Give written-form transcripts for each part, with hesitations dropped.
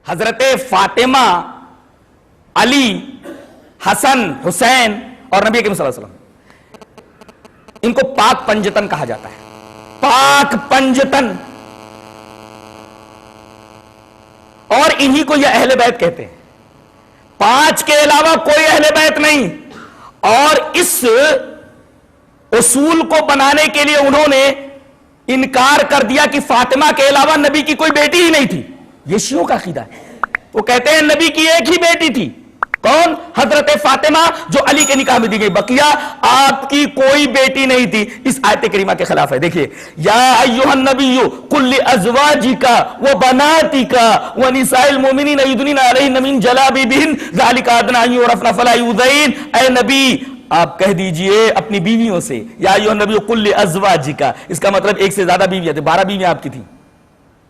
حضرت فاطمہ، علی، حسن، حسین اور نبی کریم صلی اللہ علیہ وسلم، ان کو پاک پنجتن کہا جاتا ہے. پاک پنجتن، اور انہی کو یہ اہل بیت کہتے ہیں. 5 کے علاوہ کوئی اہل بیت نہیں. اور اس اصول کو بنانے کے لیے انہوں نے انکار کر دیا کہ فاطمہ کے علاوہ نبی کی کوئی بیٹی ہی نہیں تھی. یہ شیعوں کا عقیدہ ہے. وہ کہتے ہیں نبی کی ایک ہی بیٹی تھی. کون؟ حضرت فاطمہ، جو علی کے نکاح میں دی گئی. بقیہ آپ کی کوئی بیٹی نہیں تھی. اس آیت کریمہ کے خلاف ہے. دیکھیے، یا ایھا النبی قل لازواجک وبناتک ونساء المؤمنین یدنین علیہن من جلابیبہن ذلک ادنی ان یعرفن فلا یؤذین. اے نبی، آپ کہہ دیجئے اپنی بیویوں سے، یا ایھا النبی قل لازواجک. اس کا مطلب ایک سے زیادہ بیویاں تھیں. 12 بیویاں آپ کی تھیں.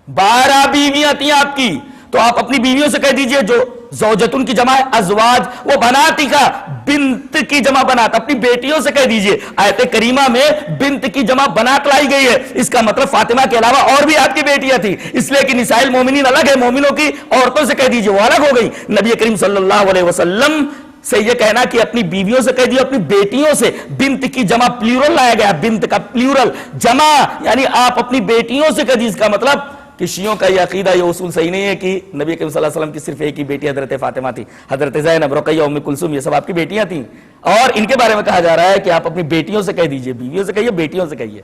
12 بیویاں تھیں آپ کی. تو آپ اپنی بیویوں سے کہہ دیجئے، جو زوجتن کی جمع ہے ازواج، وہ بناتی کا بنت کی جمع بنات، اپنی بیٹیوں سے کہہ دیجئے. آیت کریمہ میں بنت کی جمع بنات لائی گئی ہے. اس کا مطلب فاطمہ کے علاوہ اور بھی آپ کی بیٹیاں تھیں. اس لیے کہ نساء المومنین الگ ہے، مومنوں کی عورتوں سے کہہ دیجئے، وہ الگ ہو گئی. نبی کریم صلی اللہ علیہ وسلم سے یہ کہنا کہ اپنی بیویوں سے کہہ دیجئے، اپنی بیٹیوں سے، بنت کی جمع پلیورل لایا گیا. بنت کا پلیورل جمع، یعنی آپ اپنی بیٹیوں سے کہہ دیجئے. اس کا مطلب کہ شیعوں کا یہ عقیدہ، یہ اصول صحیح نہیں ہے کہ نبی کریم صلی اللہ علیہ وسلم کی صرف ایک ہی بیٹی حضرت فاطمہ تھی. حضرت زینب، رقیہ، ام کلثوم، یہ سب آپ کی بیٹیاں تھیں. اور ان کے بارے میں کہا جا رہا ہے کہ آپ اپنی بیٹیوں سے کہہ دیجئے. بیویوں سے کہیے، بیٹیوں سے کہیے.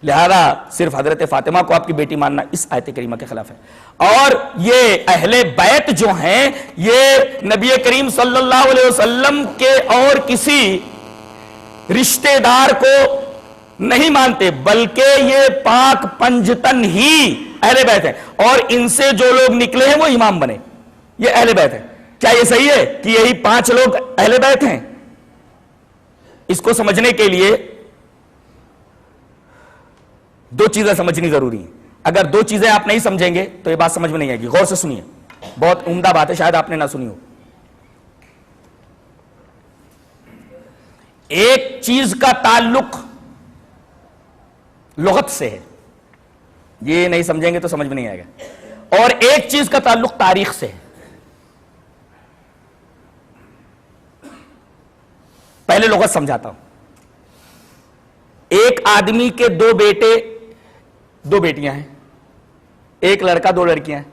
لہذا صرف حضرت فاطمہ کو آپ کی بیٹی ماننا اس آیت کریمہ کے خلاف ہے. اور یہ اہل بیت جو ہیں، یہ نبی کریم صلی اللہ علیہ وسلم کے اور کسی رشتہ دار کو نہیں مانتے، بلکہ یہ پاک پنجتن ہی اہل بیت ہیں. اور ان سے جو لوگ نکلے ہیں وہ امام بنے، یہ اہل بیت ہیں. کیا یہ صحیح ہے کہ یہی 5 لوگ اہل بیت ہیں؟ اس کو سمجھنے کے لیے 2 چیزیں سمجھنی ضروری ہیں. اگر 2 چیزیں آپ نہیں سمجھیں گے تو یہ بات سمجھ میں نہیں آئے گی. غور سے سنیے، بہت عمدہ بات ہے، شاید آپ نے نہ سنی ہو. ایک چیز کا تعلق لغت سے ہے، یہ نہیں سمجھیں گے تو سمجھ میں نہیں آئے گا. اور ایک چیز کا تعلق تاریخ سے ہے. پہلے لغت سمجھاتا ہوں. ایک آدمی کے 2 بیٹے 2 بیٹیاں ہیں، ایک لڑکا 2 لڑکیاں ہیں.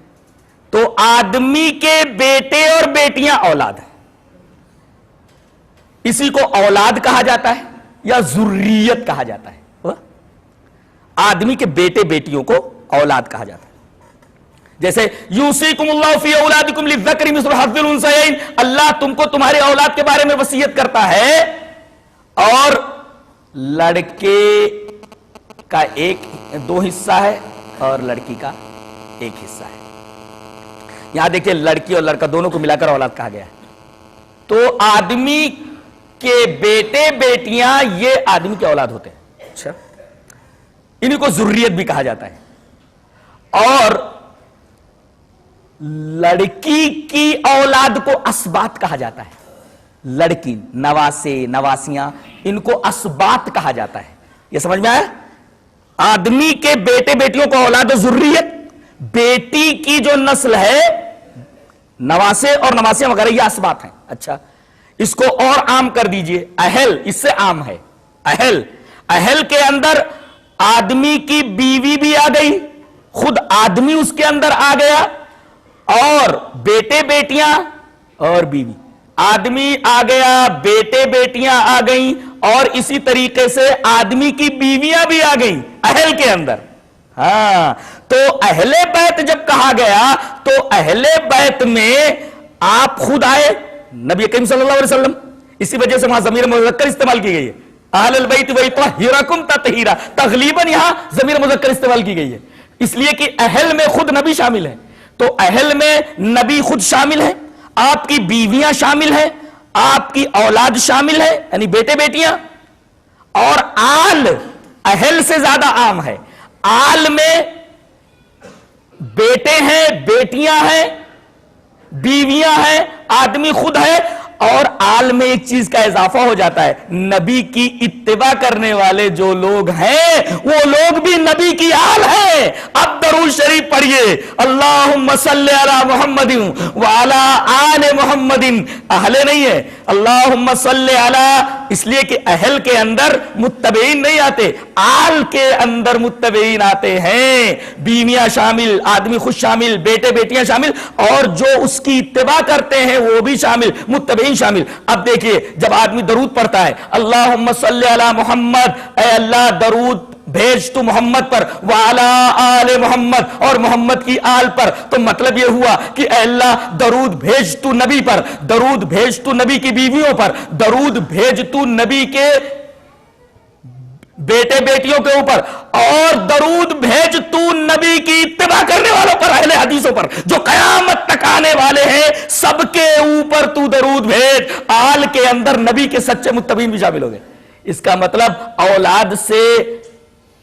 تو آدمی کے بیٹے اور بیٹیاں اولاد ہیں. اسی کو اولاد کہا جاتا ہے یا ذریت کہا جاتا ہے. آدمی کے بیٹے بیٹیوں کو اولاد کہا جاتا ہے. جیسے یوصیکم اللہ فی اولادکم للذکر مثل حظ الانثیین، اللہ تم کو تمہارے اولاد کے بارے میں وصیت کرتا ہے، اور لڑکے کا 2 حصہ ہے اور لڑکی کا 1 حصہ ہے. یہاں دیکھیں، لڑکی اور لڑکا دونوں کو ملا کر اولاد کہا گیا ہے. تو آدمی کے بیٹے بیٹیاں یہ آدمی کے اولاد ہوتے ہیں. اچھا، انہیں کو ذریت بھی کہا جاتا ہے. اور لڑکی کی اولاد کو اسباط کہا جاتا ہے. لڑکی، نواسے، نواسیاں، ان کو اسباط کہا جاتا ہے. یہ سمجھ میں آیا؟ آدمی کے بیٹے بیٹیوں کو اولاد و ذریت، بیٹی کی جو نسل ہے، نواسے اور نواسیاں وغیرہ، یہ اسباط ہیں. اچھا، اس کو اور عام کر دیجئے. اہل اس سے عام ہے. اہل کے اندر آدمی کی بیوی بھی آ گئی، خود آدمی اس کے اندر آ گیا، اور بیٹے بیٹیاں اور بیوی. آدمی آ گیا، بیٹے بیٹیاں آ گئیں، اور اسی طریقے سے آدمی کی بیویاں بھی آ گئیں اہل کے اندر. ہاں، تو اہل بیت جب کہا گیا تو اہل بیت میں آپ خود آئے، نبی کریم صلی اللہ علیہ وسلم. اسی وجہ سے وہاں ضمیر مذکر استعمال کی گئی ہے. اہل البیت ویطہرکم تطہیرا، تغلیباً یہاں ضمیر مذکر استعمال کی گئی ہے، اس لیے کہ اہل میں خود نبی شامل ہے. تو اہل میں نبی خود شامل ہے، آپ کی بیویاں شامل ہیں، آپ کی اولاد شامل ہے، یعنی بیٹے بیٹیاں. اور آل اہل سے زیادہ عام ہے. آل میں بیٹے ہیں، بیٹیاں ہیں، بیویاں ہیں، آدمی خود ہے. اور آل میں ایک چیز کا اضافہ ہو جاتا ہے، نبی کی اتباع کرنے والے جو لوگ ہیں وہ لوگ بھی نبی کی آل ہیں. اب درود شریف پڑھیے، اللہم صلی علی محمد وعلی آل محمد. اہل نہیں ہے، اللہم صلی علی، اس لیے کہ اہل کے اندر متبعین نہیں آتے، آل کے اندر متبعین آتے ہیں، بیویاں شامل، آدمی خود شامل، بیٹے بیٹیاں شامل، اور جو اس کی اتباع کرتے ہیں وہ بھی شامل، متبعین شامل. اب دیکھیے جب آدمی درود پڑھتا ہے اللہم صلی علی محمد، اے اللہ درود بھیج تو محمد پر، وعلی آل محمد، اور محمد کی آل پر، تو مطلب یہ ہوا کہ اے اللہ درود بھیج تو نبی پر، درود بھیج تو نبی کی بیویوں پر، درود بھیج تو نبی کے بیٹے بیٹیوں کے اوپر، اور درود بھیج تو نبی کی اتباع کرنے والوں پر، اہل حدیثوں پر جو قیامت تک آنے والے ہیں، سب کے اوپر تو درود بھیج. آل کے اندر نبی کے سچے متبعین بھی شامل ہو گئے. اس کا مطلب اولاد سے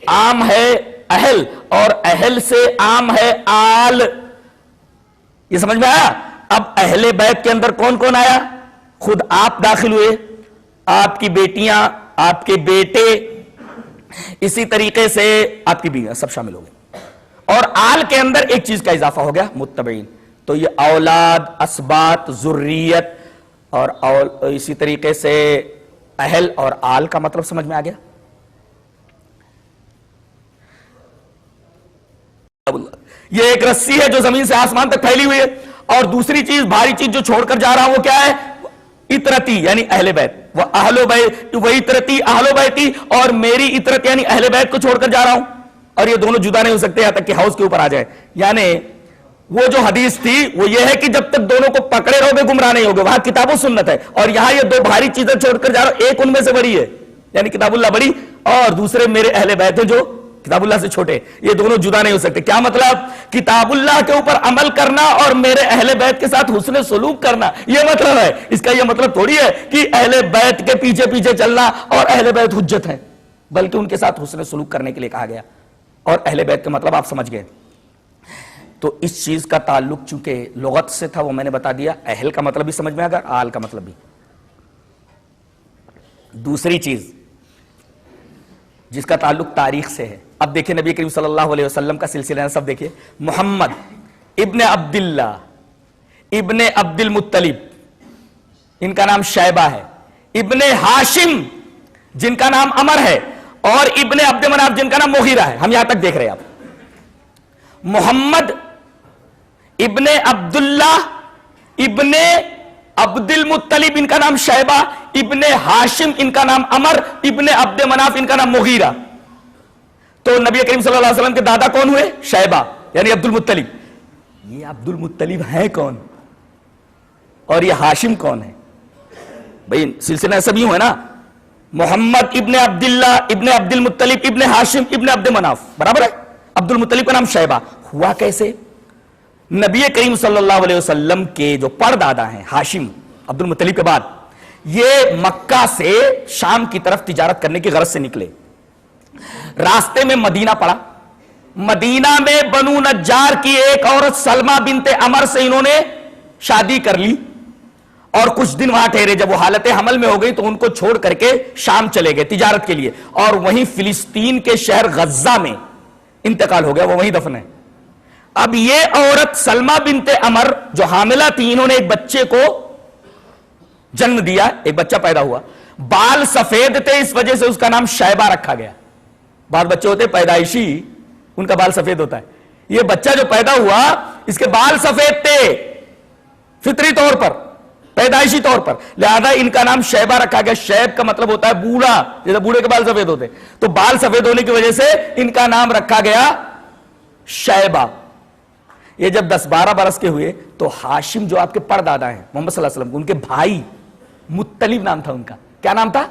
عام ہے اہل، اور اہل سے عام ہے آل. یہ سمجھ میں آیا؟ اب اہل بیت کے اندر کون کون آیا؟ خود آپ داخل ہوئے، آپ کی بیٹیاں، آپ کے بیٹے، اسی طریقے سے آپ کی بیویاں، سب شامل ہو گئے. اور آل کے اندر ایک چیز کا اضافہ ہو گیا، متبعین. تو یہ اولاد، اسباط، ذریت، اور اسی طریقے سے اہل اور آل کا مطلب سمجھ میں آ گیا. یہ ایک رسی ہے جو زمین سے آسمان تک پھیلی ہوئی ہے، اور دوسری چیز، بھاری چیز جو چھوڑ کر جا رہا ہوں وہ کیا ہے؟ اطرتی یعنی اہل بیت. وہ اہل بیت، وہ اطرتی اہل بیتی، اور میری اطرت یعنی اہل بیت کو چھوڑ کر جا رہا ہوں. اور یہ دونوں جدا نہیں ہو سکتے یہاں تک کہ حوض کے اوپر آ جائے. یعنی وہ جو حدیث تھی وہ یہ ہے کہ جب تک دونوں کو پکڑے رہو گے گمراہ نہیں ہوگے، وہاں کتاب و سنت ہے، اور یہاں یہ دو بھاری چیزیں چھوڑ کر جا رہا ہوں، ایک ان میں سے بڑی ہے یعنی کتاب اللہ بڑی، اور دوسرے میرے اہل بیت ہیں جو کتاب اللہ سے چھوٹے. یہ دونوں جدا نہیں ہو سکتے. کیا مطلب؟ کتاب اللہ کے اوپر عمل کرنا اور میرے اہل بیت کے ساتھ حسن سلوک کرنا، یہ مطلب ہے. اس کا یہ مطلب تھوڑی ہے کہ اہل بیت کے پیچھے پیچھے چلنا اور اہل بیت حجت ہے، بلکہ ان کے ساتھ حسن سلوک کرنے کے لیے کہا گیا. اور اہل بیت کا مطلب آپ سمجھ گئے. تو اس چیز کا تعلق چونکہ لغت سے تھا وہ میں نے بتا دیا، اہل کا مطلب بھی سمجھ میں آ گیا، آل کا مطلب بھی. دوسری چیز جس کا تعلق تاریخ سے ہے، اب دیکھیں نبی کریم صلی اللہ علیہ وسلم کا سلسلہ نسب دیکھیں. محمد ابن عبداللہ ابن عبد المطلب، ان کا نام شیبہ ہے. ابن ہاشم جن کا نام عمر ہے، اور ابن عبد مناف جن کا نام مغیرہ ہے. ہم یہاں تک دیکھ رہے ہیں. آپ محمد ابن عبداللہ ابن عبد المطلب ان کا نام شیبہ، ابن ہاشم ان کا نام عمر، ابن عبد مناف ان کا نام مغیرہ. تو نبی کریم صلی اللہ علیہ وسلم کے دادا کون ہوئے؟ شیبہ یعنی عبد المطلب. یہ عبد المطلب ہے کون اور یہ ہاشم کون ہے؟ بھئی سلسلہ سب یوں ہے نا، محمد ابن عبداللہ ابن عبد المطلب ابن ہاشم ابن عبد مناف، برابر ہے. عبد المطلب کا نام شیبہ ہوا کیسے؟ نبی کریم صلی اللہ علیہ وسلم کے جو پردادا ہیں ہاشم عبد المطلب کے بعد، یہ مکہ سے شام کی طرف تجارت کرنے کی غرض سے نکلے. راستے میں مدینہ پڑا. مدینہ میں بنو نجار کی ایک عورت سلمہ بنت عمر سے انہوں نے شادی کر لی، اور کچھ دن وہاں ٹھہرے. جب وہ حالت حمل میں ہو گئی تو ان کو چھوڑ کر کے شام چلے گئے تجارت کے لیے، اور وہیں فلسطین کے شہر غزہ میں انتقال ہو گیا، وہ وہیں دفن ہے. اب یہ عورت سلمہ بنت عمر جو حاملہ تھی، انہوں نے ایک بچے کو جنم دیا، ایک بچہ پیدا ہوا. بال سفید تھے، اس وجہ سے اس کا نام شیبہ رکھا گیا. بعض بچے ہوتے پیدائشی ان کا بال سفید ہوتا ہے. یہ بچہ جو پیدا ہوا اس کے بال سفید تھے فطری طور پر، پیدائشی طور پر، لہذا ان کا نام شیبہ رکھا گیا. شیب کا مطلب ہوتا ہے بوڑھا، جیسے بوڑھے کے بال سفید ہوتے، تو بال سفید ہونے کی وجہ سے ان کا نام رکھا گیا شیبہ. یہ جب 10-12 برس کے ہوئے تو ہاشم جو آپ کے پردادا ہیں محمد صلی اللہ علیہ وسلم، ان کے بھائی مطلب نام تھا ان کا. کیا نام تھا؟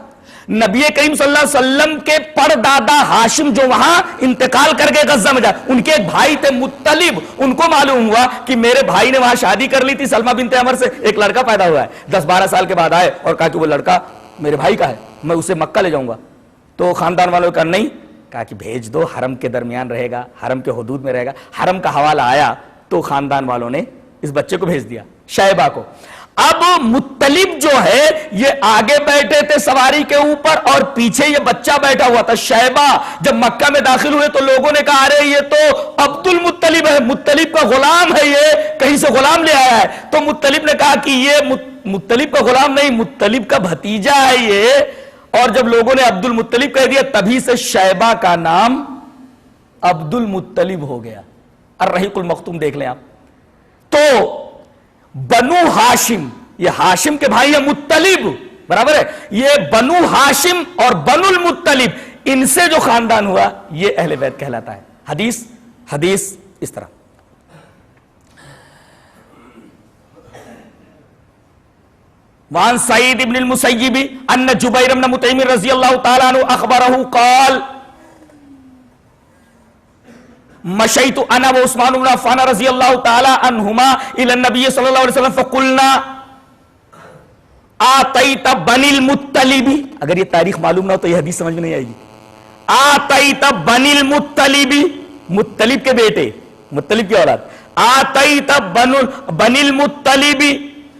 نبی کریم صلی اللہ علیہ وسلم کے پردادا ہاشم جو وہاں انتقال کر گئے غزہ میں جا، ان کے ایک بھائی تھے مطلب. ان کو معلوم ہوا کہ میرے بھائی نے وہاں شادی کر لی تھی سلمہ بنت عمر سے، ایک لڑکا پیدا ہوا ہے. 10-12 سال کے بعد آئے اور کہا کہ وہ لڑکا میرے بھائی کا ہے، میں اسے مکہ لے جاؤں گا. تو خاندان والوں کا نہیں، کہا کہ بھیج دو، حرم کے درمیان رہے گا، حرم کے حدود میں رہے گا. حرم کا حوالہ آیا تو خاندان والوں نے اس بچے کو بھیج دیا، شیبہ کو. اب مطلب جو ہے یہ آگے بیٹھے تھے سواری کے اوپر اور پیچھے یہ بچہ بیٹھا ہوا تھا شیبہ. جب مکہ میں داخل ہوئے تو لوگوں نے کہا ارے یہ تو عبد المطلب ہے, مطلب کا غلام ہے, یہ کہیں سے غلام لے آیا ہے. تو مطلب نے کہا کہ یہ مطلب کا غلام نہیں, مطلب کا بھتیجا ہے یہ. اور جب لوگوں نے عبد المطلب کہہ دیا تبھی سے شیبہ کا نام عبد المطلب ہو گیا. الرحیق المختوم دیکھ لیں آپ. تو بنو ہاشم, یہ ہاشم کے بھائی ہے مطلب, برابر ہے, یہ بنو ہاشم اور بنو المطلب, ان سے جو خاندان ہوا یہ اہل بیت کہلاتا ہے. حدیث اس طرح. وعن سعید ابن المسیب ان جبیر بن مطعم رضی اللہ تعالیٰ عنہ اخبرہ قال مشیت انا و عثمان بن عفان رضی اللہ تعالی عنہما الی النبی صلی اللہ علیہ وسلم فقلنا آتیت بنی المطلب. اگر یہ تاریخ معلوم نہ ہو تو یہ حدیث سمجھ میں نہیں آئے گی. آتیت بنی المطلب, مطلب کے بیٹے, مطلب کی اولاد. آتیت بنی المطلب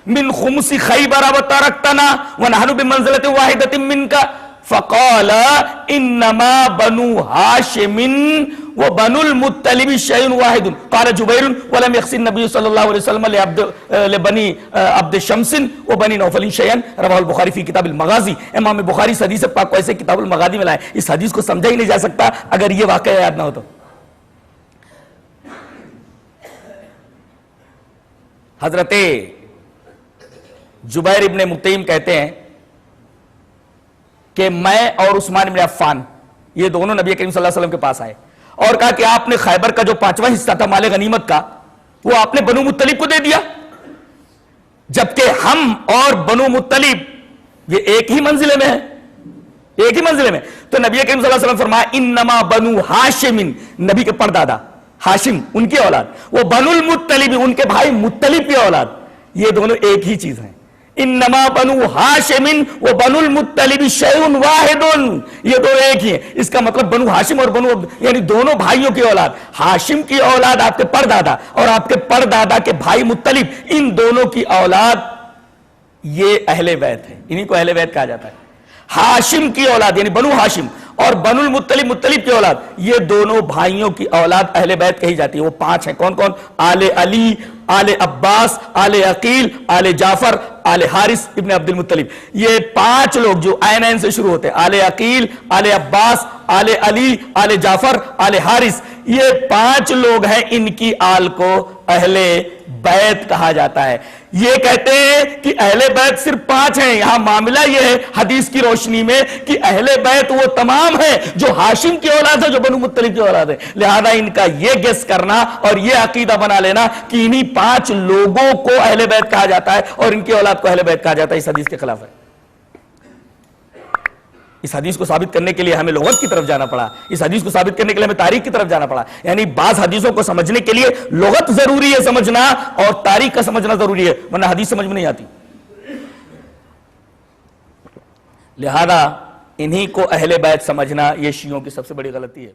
من خمس خیبر وترکتنا ونحن بمنزلة واحدة منك فقال انما بنو هاشم وبنو المطلب شيء واحد. قال جبير ولم يخص النبي صلى الله عليه وسلم لبني عبد الشمس وبني نوفل شيئا. رواه البخاری فی کتاب المغازی. امام بخاری اس حدیث پاک کو ایسے کتاب المغازی میں لائے. اس حدیث کو سمجھا ہی نہیں جا سکتا اگر یہ واقعہ یاد نہ ہو تو. حضرت جبیر ابن مطعم کہتے ہیں کہ میں اور عثمان بن عفان یہ دونوں نبی کریم صلی اللہ علیہ وسلم کے پاس آئے اور کہا کہ آپ نے خیبر کا جو 5واں حصہ تھا مال غنیمت کا وہ آپ نے بنو مطلب کو دے دیا, جبکہ ہم اور بنو مطلب یہ ایک ہی منزلے میں ہے, ایک ہی منزلے میں. تو نبی کریم صلی اللہ علیہ وسلم فرمایا انما بنو ہاشم, نبی کے پردادا ہاشم ان کی اولاد, وہ بنو المطلب ان کے بھائی مطلب کی اولاد, یہ دونوں ایک ہی چیز ہیں. انما بنو ہاشم و بنو المطلب شیء واحد, یہ دونوں ایک ہی ہیں. اس کا مطلب بنو ہاشم اور بنو یعنی دونوں بھائیوں کی اولاد, ہاشم کی اولاد آپ کے پردادا اور آپ کے پردادا کے بھائی مطلب, ان دونوں کی اولاد یہ اہل بیت ہے, انہی کو اہل بیت کہا جاتا ہے. ہاشم کی اولاد یعنی بنو ہاشم اور بنو المطلب مطلب کی اولاد, یہ دونوں بھائیوں کی اولاد اہل بیت کہی جاتی ہے. وہ 5 ہیں, کون کون؟ آل علی, آل عباس, آل عقیل, آل جعفر, آل حارث ابن عبد المطلب. یہ 5 لوگ جو عین سے شروع ہوتے ہیں, آل عقیل, آل عباس, آل علی, آل جعفر, آل حارث, یہ 5 لوگ ہیں, ان کی آل کو اہل بیت کہا جاتا ہے. یہ کہتے ہیں کہ اہل بیت صرف 5 ہیں. یہاں معاملہ یہ ہے حدیث کی روشنی میں کہ اہل بیت وہ تمام ہیں جو ہاشم کی اولاد ہے, جو بنو مطلب کی اولاد ہے. لہذا ان کا یہ گیس کرنا اور یہ عقیدہ بنا لینا کہ انہی 5 لوگوں کو اہل بیت کہا جاتا ہے اور ان کی اولاد کو اہل بیت کہا جاتا ہے, اس حدیث کے خلاف ہے. اس حدیث کو ثابت کرنے کے لیے ہمیں لغت کی طرف جانا پڑا, اس حدیث کو ثابت کرنے کے لیے ہمیں تاریخ کی طرف جانا پڑا. یعنی بعض حدیثوں کو سمجھنے کے لیے لغت ضروری ہے سمجھنا اور تاریخ کا سمجھنا ضروری ہے, ورنہ حدیث سمجھ میں نہیں آتی. لہذا انہی کو اہل بیت سمجھنا یہ شیعوں کی سب سے بڑی غلطی ہے.